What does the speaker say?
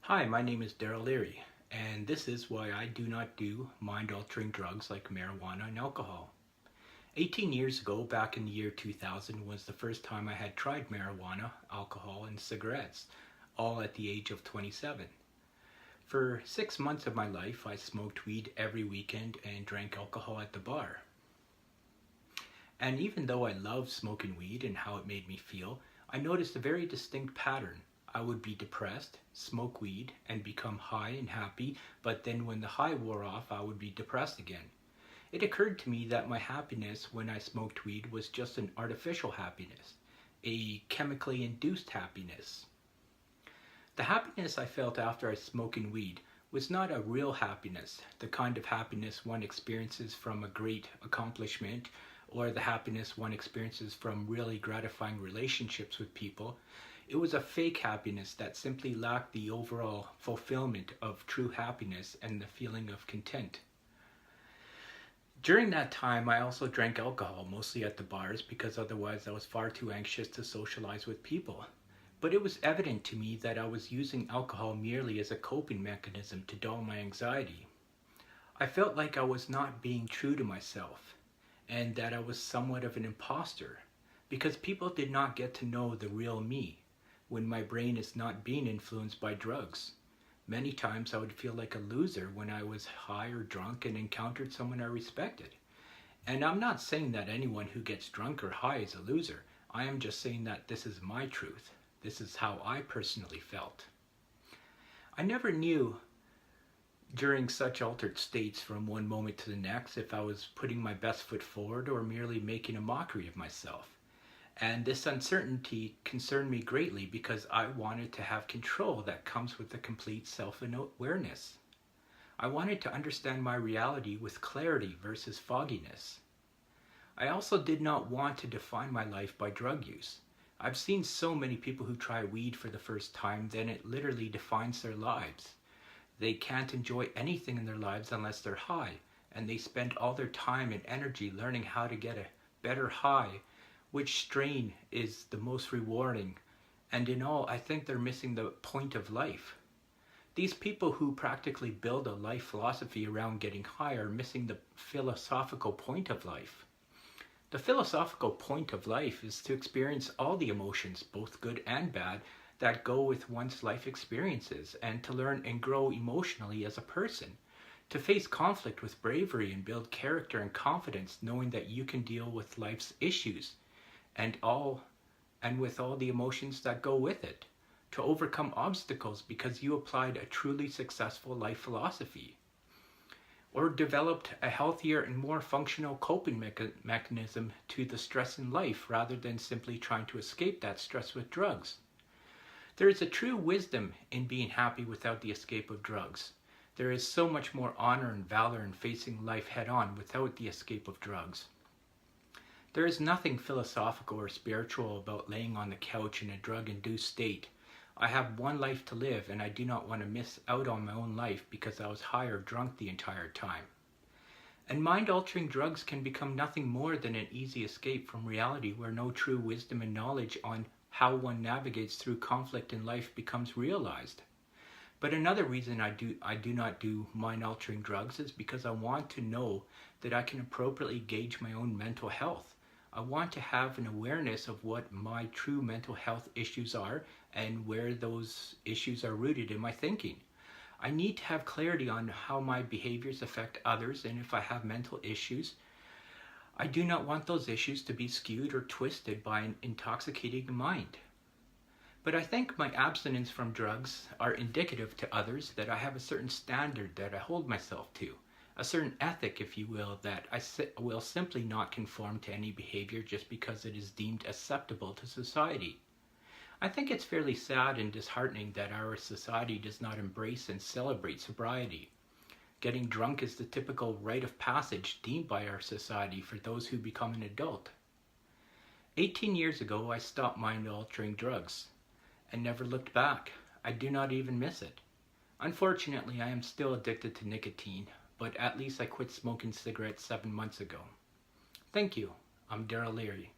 Hi, my name is Daryl Leary, and this is why I do not do mind-altering drugs like marijuana and alcohol. 18 years ago, back in the year 2000, was the first time I had tried marijuana, alcohol, and cigarettes, all at the age of 27. For 6 months of my life, I smoked weed every weekend and drank alcohol at the bar. And even though I loved smoking weed and how it made me feel, I noticed a very distinct pattern. I would be depressed, smoke weed, and become high and happy, but then when the high wore off, I would be depressed again. It occurred to me that my happiness when I smoked weed was just an artificial happiness, a chemically induced happiness. The happiness I felt after I smoking weed was not a real happiness, the kind of happiness one experiences from a great accomplishment or the happiness one experiences from really gratifying relationships with people. It was a fake happiness that simply lacked the overall fulfillment of true happiness and the feeling of content. During that time, I also drank alcohol, mostly at the bars, because otherwise I was far too anxious to socialize with people. But it was evident to me that I was using alcohol merely as a coping mechanism to dull my anxiety. I felt like I was not being true to myself, and that I was somewhat of an imposter, because people did not get to know the real me when my brain is not being influenced by drugs. Many times I would feel like a loser when I was high or drunk and encountered someone I respected. And I'm not saying that anyone who gets drunk or high is a loser. I am just saying that this is my truth. This is how I personally felt. I never knew during such altered states from one moment to the next if I was putting my best foot forward or merely making a mockery of myself. And this uncertainty concerned me greatly because I wanted to have control that comes with a complete self-awareness. I wanted to understand my reality with clarity versus fogginess. I also did not want to define my life by drug use. I've seen so many people who try weed for the first time, then it literally defines their lives. They can't enjoy anything in their lives unless they're high, and they spend all their time and energy learning how to get a better high, which strain is the most rewarding, and in all, I think they're missing the point of life. These people who practically build a life philosophy around getting high are missing the philosophical point of life. The philosophical point of life is to experience all the emotions, both good and bad, that go with one's life experiences, and to learn and grow emotionally as a person. To face conflict with bravery and build character and confidence, knowing that you can deal with life's issues and with all the emotions that go with it. To overcome obstacles because you applied a truly successful life philosophy. Or developed a healthier and more functional coping mechanism to the stress in life rather than simply trying to escape that stress with drugs. There is a true wisdom in being happy without the escape of drugs. There is so much more honor and valor in facing life head on without the escape of drugs. There is nothing philosophical or spiritual about laying on the couch in a drug-induced state. I have one life to live, and I do not want to miss out on my own life because I was high or drunk the entire time. And mind-altering drugs can become nothing more than an easy escape from reality where no true wisdom and knowledge on how one navigates through conflict in life becomes realized. But another reason I do not do mind-altering drugs is because I want to know that I can appropriately gauge my own mental health. I want to have an awareness of what my true mental health issues are and where those issues are rooted in my thinking. I need to have clarity on how my behaviors affect others, and if I have mental issues, I do not want those issues to be skewed or twisted by an intoxicating mind. But I think my abstinence from drugs are indicative to others that I have a certain standard that I hold myself to. A certain ethic, if you will, that I will simply not conform to any behavior just because it is deemed acceptable to society. I think it's fairly sad and disheartening that our society does not embrace and celebrate sobriety. Getting drunk is the typical rite of passage deemed by our society for those who become an adult. 18 years ago, I stopped mind-altering drugs and never looked back. I do not even miss it. Unfortunately, I am still addicted to nicotine, but at least I quit smoking cigarettes 7 months ago. Thank you. I'm Daryl Leary.